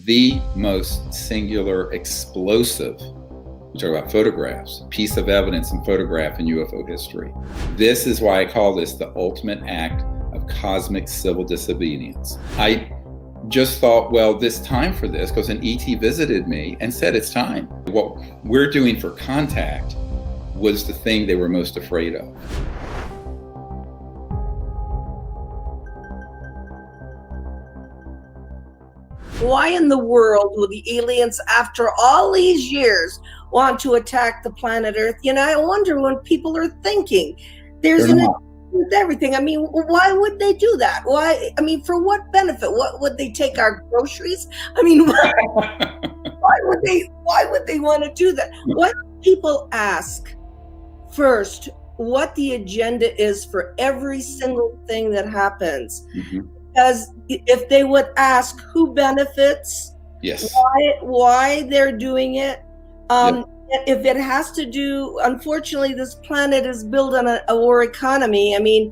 the most singular, explosive, we talk about photographs, piece of evidence and photograph in UFO history. This is why I call this the ultimate act of cosmic civil disobedience. I just thought, well, this time for this, because an ET visited me and said it's time. What we're doing for contact was the thing they were most afraid of. Why in the world will the aliens, after all these years, want to attack the planet Earth? You know, I wonder what people are thinking. There's an with everything. I mean, why would they do that? Why? I mean, for what benefit? What would they take our groceries? I mean, why would they want to do that? Why do people ask first what the agenda is for every single thing that happens? Mm-hmm. Because if they would ask who benefits, yes, why they're doing it, if it has to do, unfortunately, this planet is built on a war economy. I mean,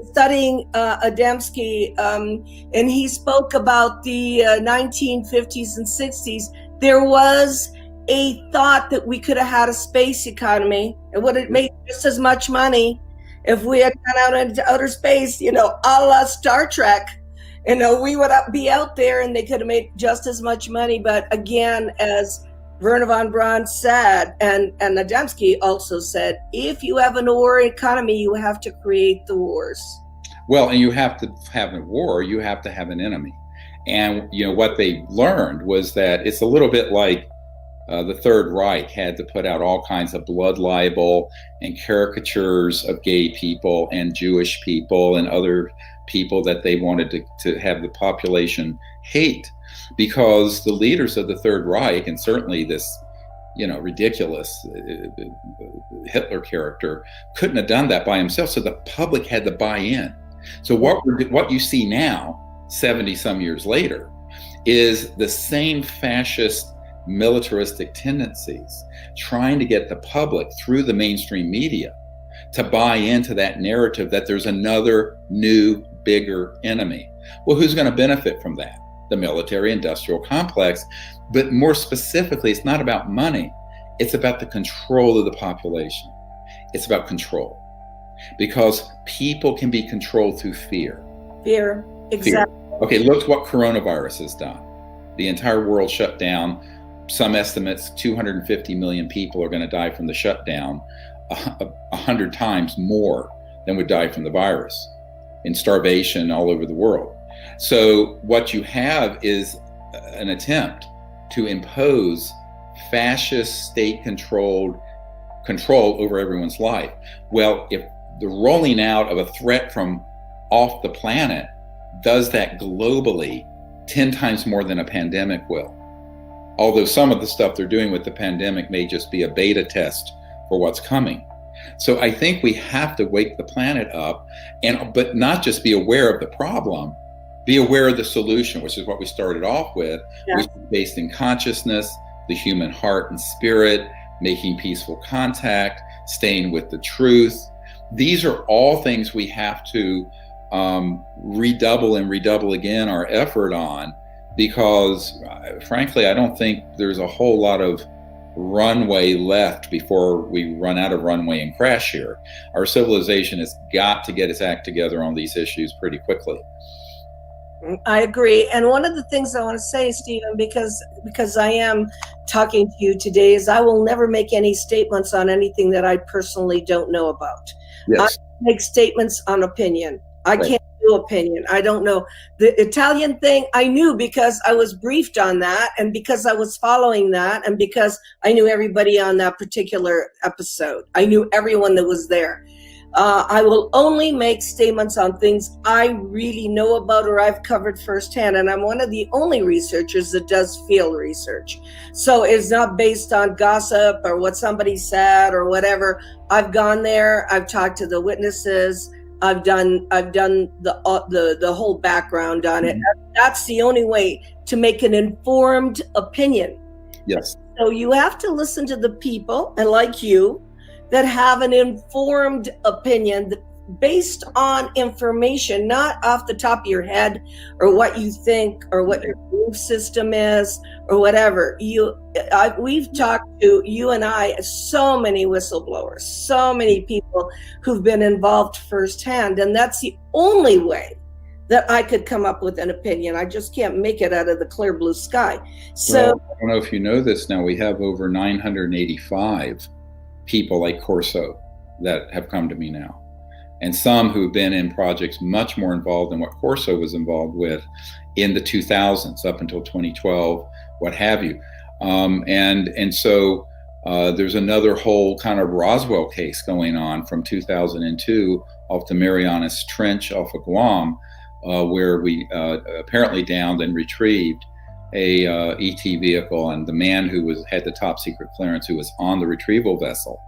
studying Adamski, and he spoke about the 1950s and 60s. There was a thought that we could have had a space economy. It would have made just as much money if we had gone out into outer space, you know, a la Star Trek. You know, we would be out there and they could have made just as much money. But again, as Wernher von Braun said, and Adamski also said, if you have a war economy, you have to create the wars. Well, and you have to have a war, you have to have an enemy. And, you know, what they learned was that it's a little bit like the Third Reich had to put out all kinds of blood libel and caricatures of gay people and Jewish people and other people that they wanted to have the population hate, because the leaders of the Third Reich, and certainly this, you know, ridiculous Hitler character, couldn't have done that by himself. So the public had to buy in. So what you see now, 70 some years later, is the same fascist militaristic tendencies trying to get the public through the mainstream media to buy into that narrative that there's another new, bigger enemy. Well, who's going to benefit from that? The military industrial complex. But more specifically, it's not about money. It's about the control of the population. It's about control. Because people can be controlled through fear. Fear, exactly. Fear. Okay, look what coronavirus has done. The entire world shut down. Some estimates, 250 million people are going to die from the shutdown, 100 times more than would die from the virus, in starvation all over the world. So what you have is an attempt to impose fascist state control over everyone's life. Well, if the rolling out of a threat from off the planet does that globally 10 times more than a pandemic will. Although some of the stuff they're doing with the pandemic may just be a beta test for what's coming. So I think we have to wake the planet up, but not just be aware of the problem, be aware of the solution, which is what we started off with, which is based in consciousness, the human heart and spirit, making peaceful contact, staying with the truth. These are all things we have to redouble again our effort on, because frankly, I don't think there's a whole lot of runway left before we run out of runway and crash here. Our civilization has got to get its act together on these issues pretty quickly. I agree. And one of the things I want to say, Stephen, because I am talking to you today, is I will never make any statements on anything that I personally don't know about. Yes. I make statements on opinion. I can't do opinion. I don't know. The Italian thing, I knew because I was briefed on that, and because I was following that, and because I knew everybody on that particular episode. I knew everyone that was there. I will only make statements on things I really know about or I've covered firsthand. And I'm one of the only researchers that does field research. So it's not based on gossip or what somebody said or whatever. I've gone there. I've talked to the witnesses. I've done the whole background on it. That's the only way to make an informed opinion. Yes. So you have to listen to the people, and like you, that have an informed opinion based on information, not off the top of your head or what you think or what your belief system is or whatever. We've talked to, you and I, so many whistleblowers, so many people who've been involved firsthand, and that's the only way that I could come up with an opinion. I just can't make it out of the clear blue sky. So, well, I don't know if you know this now, we have over 985 people like Corso that have come to me now. And some who've been in projects much more involved than what Corso was involved with in the 2000s, up until 2012, what have you. And so there's another whole kind of Roswell case going on from 2002 off the Marianas Trench off of Guam, where we apparently downed and retrieved a ET vehicle, and the man who had the top secret clearance, who was on the retrieval vessel,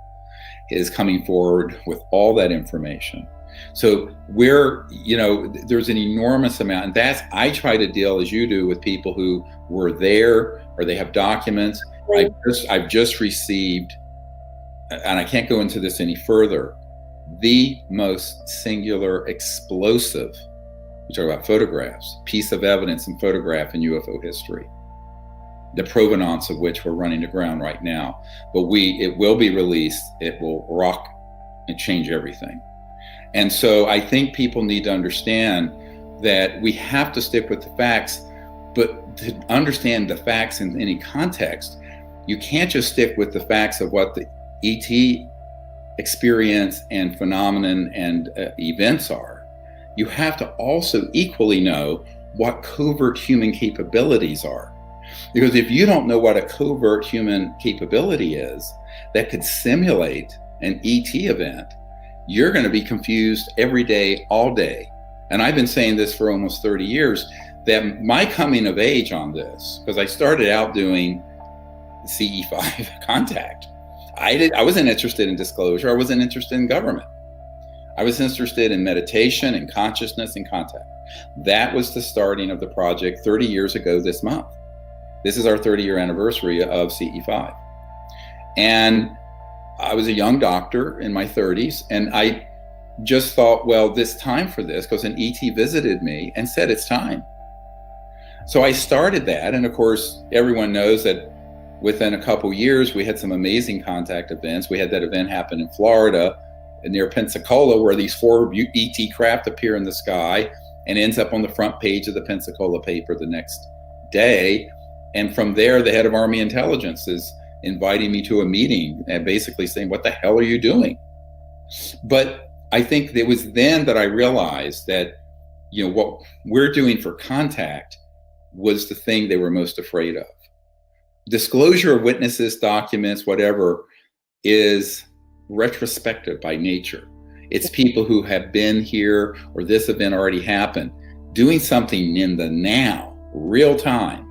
is coming forward with all that information. So there's an enormous amount, and I try to deal, as you do, with people who were there or they have documents. Right. I've just received, and I can't go into this any further, the most singular, explosive, we talk about photographs, piece of evidence and photograph in UFO history, the provenance of which we're running to ground right now. But it will be released. It will rock and change everything. And so I think people need to understand that we have to stick with the facts, but to understand the facts in any context, you can't just stick with the facts of what the ET experience and phenomenon and events are. You have to also equally know what covert human capabilities are. Because if you don't know what a covert human capability is that could simulate an ET event, you're going to be confused every day, all day. And I've been saying this for almost 30 years, that my coming of age on this, because I started out doing CE5 contact. I wasn't interested in disclosure. I wasn't interested in government. I was interested in meditation and consciousness and contact. That was the starting of the project 30 years ago this month. This is our 30-year anniversary of CE5. And I was a young doctor in my 30s, and I just thought, well, this time for this, because an ET visited me and said it's time. So I started that, and of course, everyone knows that within a couple years, we had some amazing contact events. We had that event happen in Florida, near Pensacola, where these 4 ET craft appear in the sky and ends up on the front page of the Pensacola paper the next day. And from there, the head of Army Intelligence is inviting me to a meeting and basically saying, what the hell are you doing? But I think it was then that I realized that, what we're doing for contact was the thing they were most afraid of. Disclosure of witnesses, documents, whatever, is retrospective by nature. It's people who have been here or this event already happened, doing something in the now, real time,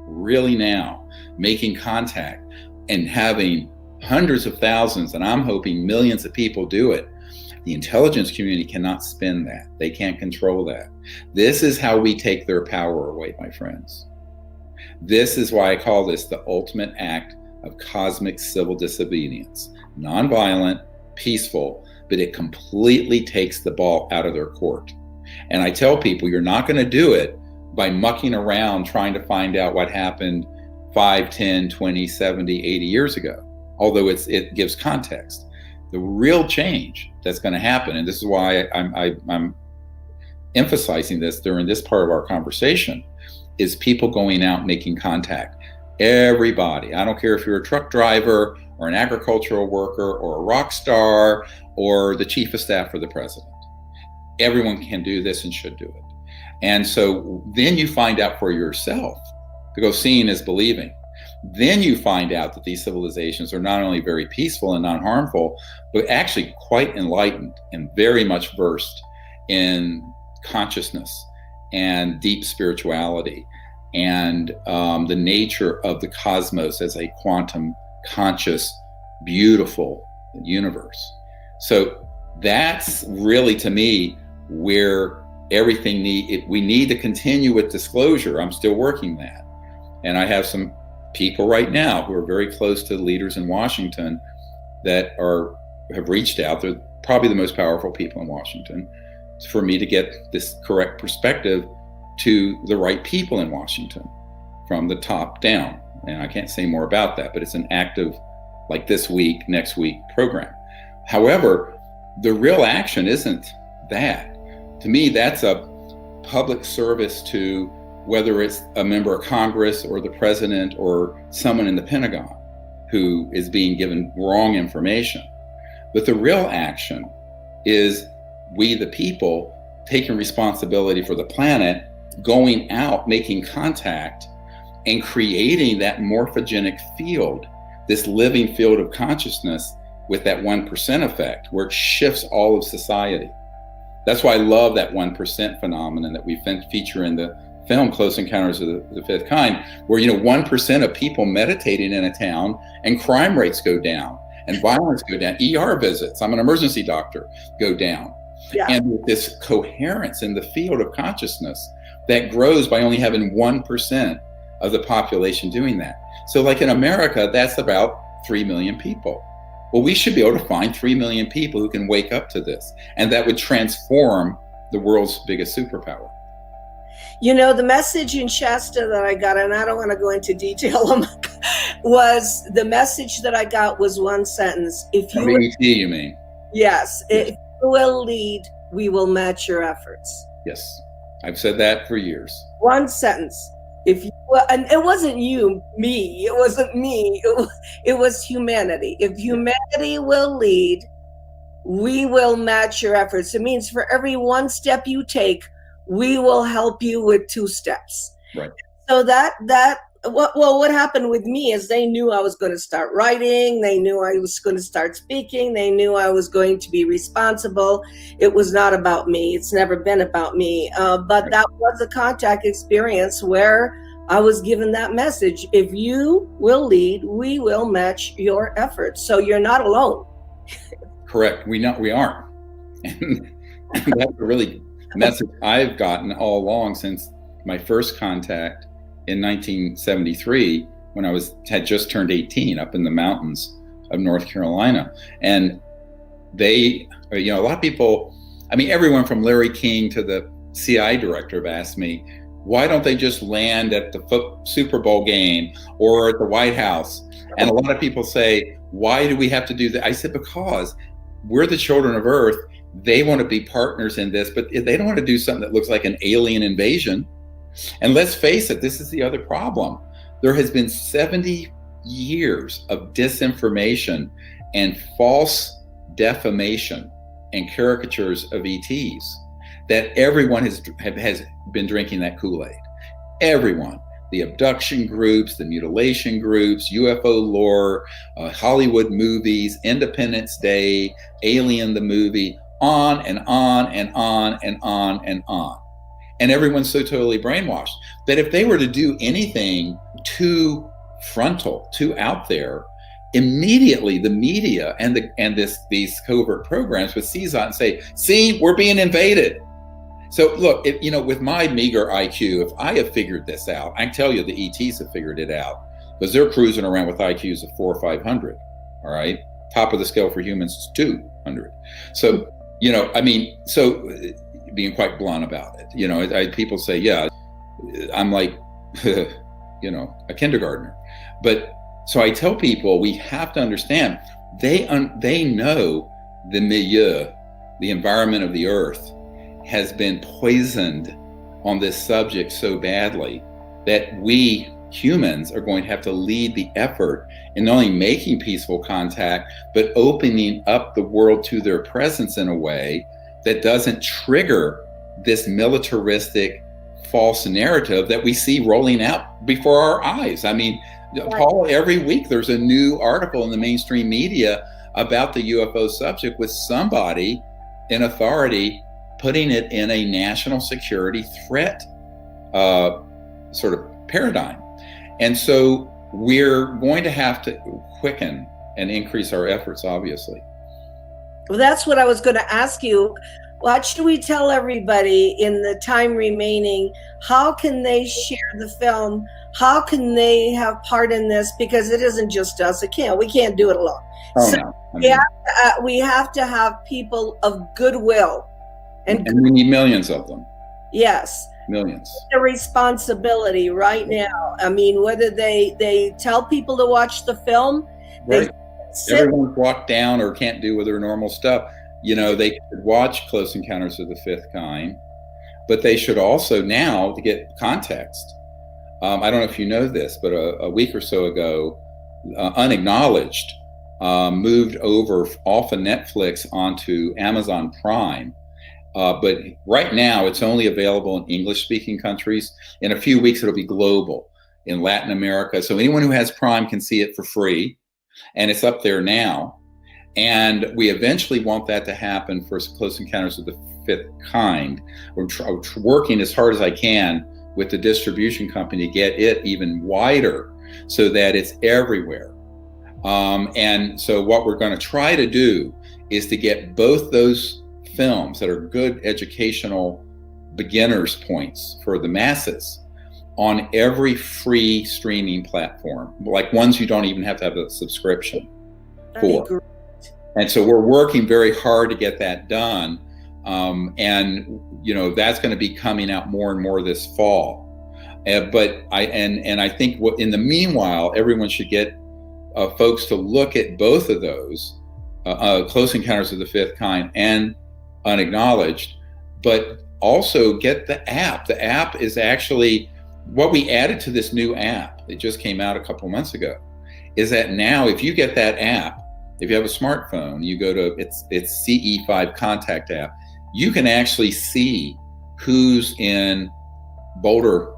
really now, making contact and having hundreds of thousands, and I'm hoping millions of people do it. The intelligence community cannot spin that. They can't control that. This is how we take their power away, my friends. This is why I call this the ultimate act of cosmic civil disobedience. Nonviolent, peaceful, but it completely takes the ball out of their court. And I tell people, you're not going to do it by mucking around trying to find out what happened 5, 10, 20, 70, 80 years ago, although it gives context. The real change that's going to happen, and this is why I'm emphasizing this during this part of our conversation, is people going out making contact. Everybody, I don't care if you're a truck driver or an agricultural worker or a rock star or the chief of staff for the president. Everyone can do this and should do it. And so then you find out for yourself, because seeing is believing. Then you find out that these civilizations are not only very peaceful and non-harmful, but actually quite enlightened and very much versed in consciousness and deep spirituality and the nature of the cosmos as a quantum conscious, beautiful universe. So that's really, to me, where everything we need to continue with disclosure. I'm still working that. And I have some people right now who are very close to leaders in Washington that have reached out. probably the most powerful people in Washington, for me to get this correct perspective to the right people in Washington from the top down. And I can't say more about that, but it's an active, like this week, next week program. However, the real action isn't that. To me, that's a public service to whether it's a member of Congress or the president or someone in the Pentagon who is being given wrong information. But the real action is we, the people, taking responsibility for the planet, going out, making contact, and creating that morphogenic field, this living field of consciousness with that 1% effect, where it shifts all of society. That's why I love that 1% phenomenon that we feature in the film Close Encounters of the Fifth Kind, where 1% of people meditating in a town and crime rates go down and violence go down, ER visits, I'm an emergency doctor, go down. Yeah. And with this coherence in the field of consciousness that grows by only having 1% of the population doing that. So like in America, that's about 3 million people. Well, we should be able to find 3 million people who can wake up to this, and that would transform the world's biggest superpower. The message in Shasta that I got, and I don't want to go into detail, was the message that I got was one sentence. If you you mean? Yes. If you will lead, we will match your efforts. Yes. I've said that for years. One sentence. And it wasn't me. It wasn't me. It was humanity. If humanity will lead, we will match your efforts. It means for every one step you take, we will help you with 2 steps. Right. So what happened with me is they knew I was going to start writing. They knew I was going to start speaking. They knew I was going to be responsible. It was not about me. It's never been about me. But that was a contact experience where I was given that message. If you will lead, we will match your efforts. So you're not alone. Correct. We aren't. And that's a really message I've gotten all along since my first contact in 1973, when I had just turned 18 up in the mountains of North Carolina. And they, a lot of people, everyone from Larry King to the CI director have asked me, why don't they just land at the Super Bowl game or at the White House? And a lot of people say, why do we have to do that? I said, because we're the children of Earth. They want to be partners in this, but they don't want to do something that looks like an alien invasion. And let's face it, this is the other problem. There has been 70 years of disinformation and false defamation and caricatures of ETs that everyone has been drinking that Kool-Aid. Everyone. The abduction groups, the mutilation groups, UFO lore, Hollywood movies, Independence Day, Alien the movie, on and on and on and on and on. And everyone's so totally brainwashed that if they were to do anything too frontal, too out there, immediately the media and these covert programs would seize on and say, see, we're being invaded. So look, with my meager IQ, if I have figured this out, I can tell you the ETs have figured it out, because they're cruising around with IQs of 400 or 500, all right? Top of the scale for humans is 200. So, so being quite blunt about it, people say, yeah, I'm like, a kindergartner. But so I tell people, we have to understand, they know the milieu, the environment of the earth has been poisoned on this subject so badly that we humans are going to have to lead the effort in not only making peaceful contact, but opening up the world to their presence in a way that doesn't trigger this militaristic false narrative that we see rolling out before our eyes. Paul, every week there's a new article in the mainstream media about the UFO subject with somebody in authority putting it in a national security threat sort of paradigm. And so we're going to have to quicken and increase our efforts, obviously. Well, that's what I was going to ask you. what should we tell everybody in the time remaining? How can they share the film? How can they have part in this? Because it isn't just us. We can't do it alone. Oh, so no. I mean, we have to have people of goodwill. And we need millions of them. Yes. Millions. The responsibility right now. I mean, whether they tell people to watch the film, right. Everyone's locked down or can't do with their normal stuff. You know, they could watch Close Encounters of the Fifth Kind, but they should also now, to get context. I don't know if you know this, but a week or so ago, Unacknowledged moved over off of Netflix onto Amazon Prime. But right now, it's only available in English-speaking countries. In a few weeks, it'll be global in Latin America. So anyone who has Prime can see it for free, and it's up there now. And we eventually want that to happen for Close Encounters of the Fifth Kind. We're working as hard as I can with the distribution company to get it even wider so that it's everywhere. And so what we're going to try to do is to get both those films that are good educational beginners points for the masses on every free streaming platform, like ones you don't even have to have a subscription for. And so we're working very hard to get that done. And you know, that's going to be coming out more and more this fall. But I think in the meanwhile, everyone should get folks to look at both of those, Close Encounters of the Fifth Kind and Unacknowledged, but also get the app. The app is actually what we added to this new app. It just came out a couple months ago. Is that now, if you get that app, if you have a smartphone, you go to it's CE5 Contact app. You can actually see who's in Boulder,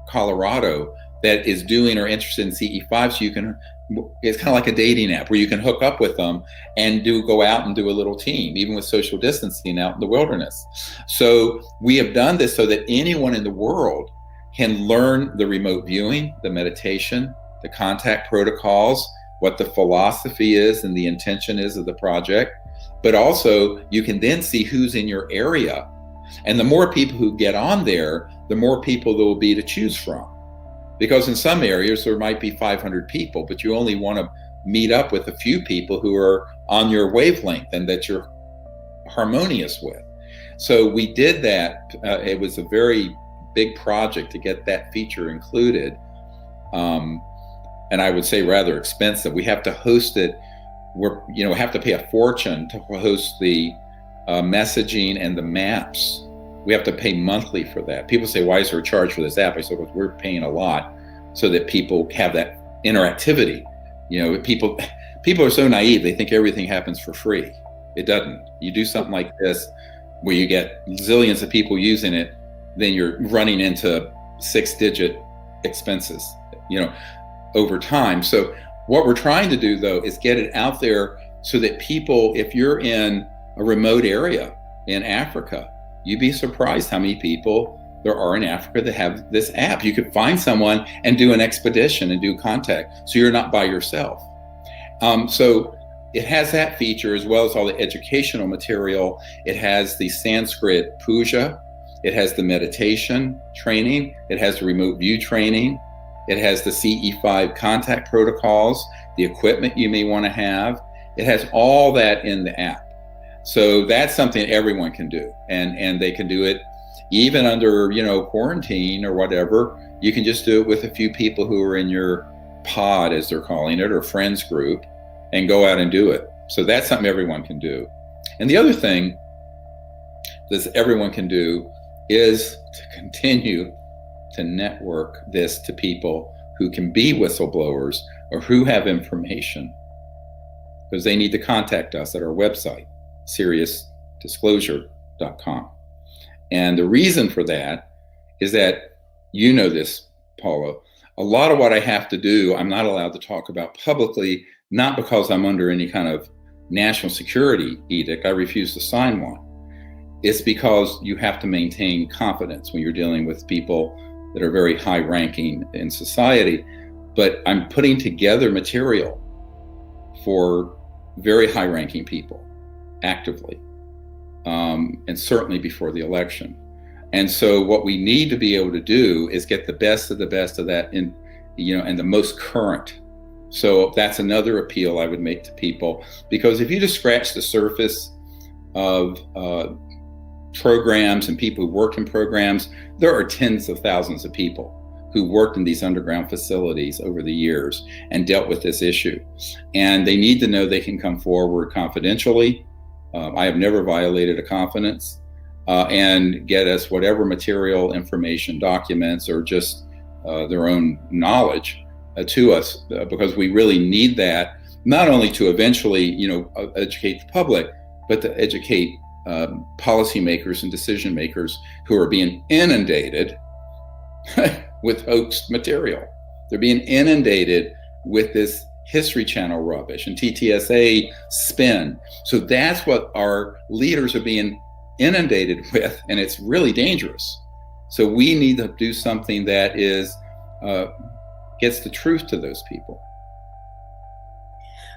Colorado, that is doing or interested in CE5. So you can. It's kind of like a dating app where you can hook up with them and go out and do a little team, even with social distancing out in the wilderness. So we have done this so that anyone in the world can learn the remote viewing, the meditation, the contact protocols, what the philosophy is and the intention is of the project. But also you can then see who's in your area. And the more people who get on there, the more people there will be to choose from. Because in some areas there might be 500 people, but you only want to meet up with a few people who are on your wavelength and that you're harmonious with. So we did that. It was a very big project to get that feature included. And I would say rather expensive. We have to host it. Have to pay a fortune to host the messaging and the maps. We have to pay monthly for that. People say, why is there a charge for this app? I said, well, we're paying a lot so that people have that interactivity. You know, people are so naive, they think everything happens for free. It doesn't. You do something like this where you get zillions of people using it, then you're running into 6-digit expenses, over time. So what we're trying to do though is get it out there so that people, if you're in a remote area in Africa, you'd be surprised how many people there are in Africa that have this app. You could find someone and do an expedition and do contact, so you're not by yourself. So it has that feature as well as all the educational material. It has the Sanskrit puja. It has the meditation training. It has the remote view training. It has the CE5 contact protocols, the equipment you may want to have. It has all that in the app. So that's something everyone can do, and they can do it even under quarantine or whatever. You can just do it with a few people who are in your pod, as they're calling it, or friends group, and go out and do it. So that's something everyone can do. And the other thing that everyone can do is to continue to network this to people who can be whistleblowers or who have information, because they need to contact us at our website, SeriousDisclosure.com. And the reason for that is that, this, Paula, a lot of what I have to do, I'm not allowed to talk about publicly, not because I'm under any kind of national security edict. I refuse to sign one. It's because you have to maintain confidence when you're dealing with people that are very high ranking in society. But I'm putting together material for very high ranking people actively. and certainly before the election. And so what we need to be able to do is get the best of that in, and the most current. So that's another appeal I would make to people, because if you just scratch the surface of programs and people who work in programs, there are tens of thousands of people who worked in these underground facilities over the years and dealt with this issue. And they need to know they can come forward confidentially. I have never violated a confidence, and get us whatever material, information, documents, or just their own knowledge to us, because we really need that, not only to eventually, educate the public, but to educate policymakers and decision makers who are being inundated with hoaxed material. They're being inundated with this History Channel rubbish and TTSA spin. So that's what our leaders are being inundated with, and it's really dangerous. So we need to do something that is gets the truth to those people.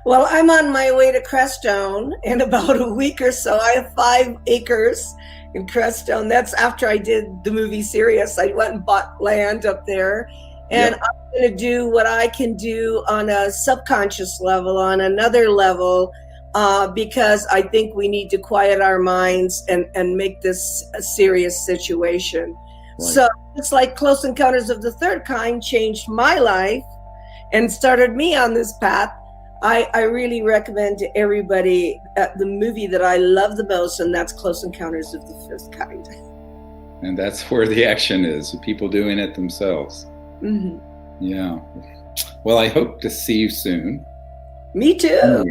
Well, I'm on my way to Crestone in about a week or so. I have 5 acres in Crestone. That's after I did the movie Sirius. I went and bought land up there. And yep. I'm going to do what I can do on a subconscious level, on another level, because I think we need to quiet our minds and make this a serious situation. Right. So it's like Close Encounters of the Third Kind changed my life and started me on this path. I really recommend to everybody the movie that I love the most, and that's Close Encounters of the Fifth Kind. And that's where the action is, people doing it themselves. Mm-hmm. Yeah. Well, I hope to see you soon. Me too.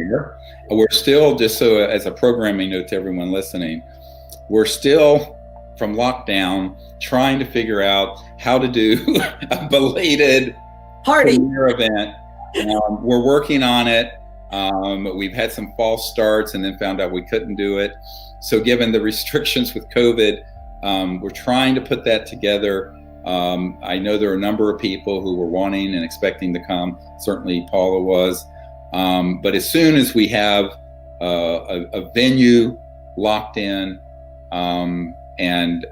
We're still, just so as a programming note to everyone listening, we're still, from lockdown, trying to figure out how to do a belated party premiere event. We're working on it. We've had some false starts and then found out we couldn't do it. So given the restrictions with COVID, we're trying to put that together. I know there are a number of people who were wanting and expecting to come. Certainly Paula was. But as soon as we have a venue locked in, and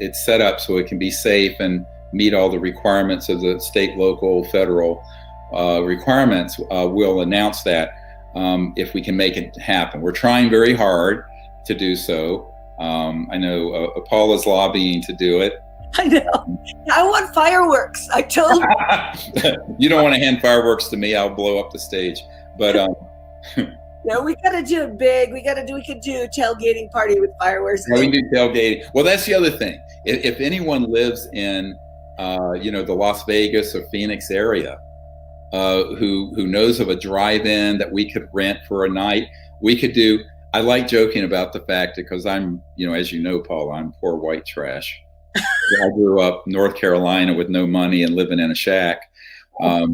it's set up so it can be safe and meet all the requirements of the state, local, federal requirements, we'll announce that if we can make it happen. We're trying very hard to do so. I know Paula's lobbying to do it. I know. I want fireworks. I told you don't want to hand fireworks to me. I'll blow up the stage. But no, we got to do it big. We could do a tailgating party with fireworks. Yeah, we can do tailgating. Well, that's the other thing. If anyone lives in, the Las Vegas or Phoenix area, who knows of a drive-in that we could rent for a night, we could do. I like joking about the fact that, because I'm, as you know, Paul, I'm poor white trash. I grew up North Carolina with no money and living in a shack, a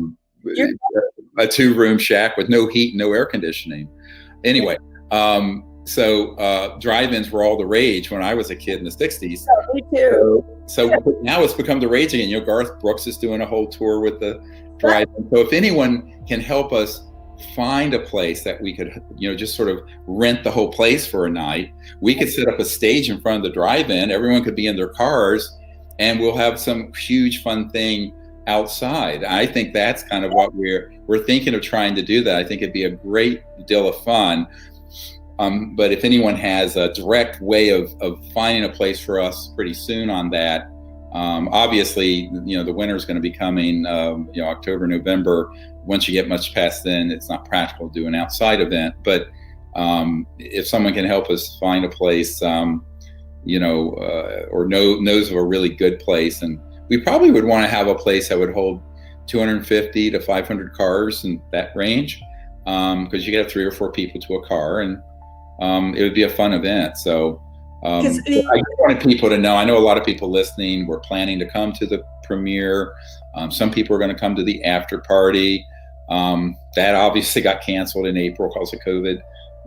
2-room shack with no heat, no air conditioning. Anyway, so drive-ins were all the rage when I was a kid in the 60s. Oh, me too. So now it's become the rage again. Garth Brooks is doing a whole tour with the drive-in. So if anyone can help us find a place that we could, just sort of rent the whole place for a night, we could set up a stage in front of the drive-in. Everyone could be in their cars, and we'll have some huge fun thing outside. I think that's kind of what we're thinking of trying to do. That I think it'd be a great deal of fun. But if anyone has a direct way of finding a place for us pretty soon on that, obviously, the winter is going to be coming, October, November. Once you get much past then, it's not practical to do an outside event. But if someone can help us find a place, or knows of a really good place, and we probably would want to have a place that would hold 250 to 500 cars in that range, because you get 3 or 4 people to a car, and it would be a fun event. So I just wanted people to know. I know a lot of people listening were planning to come to the premiere. Some people are going to come to the after party. That obviously got canceled in April because of COVID.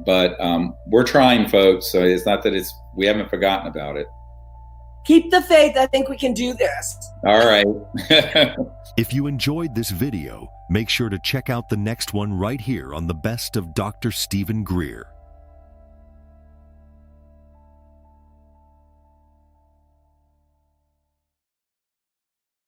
But we're trying, folks. So it's not that we haven't forgotten about it. Keep the faith. I think we can do this. All right. If you enjoyed this video, make sure to check out the next one right here on the Best of Dr. Steven Greer.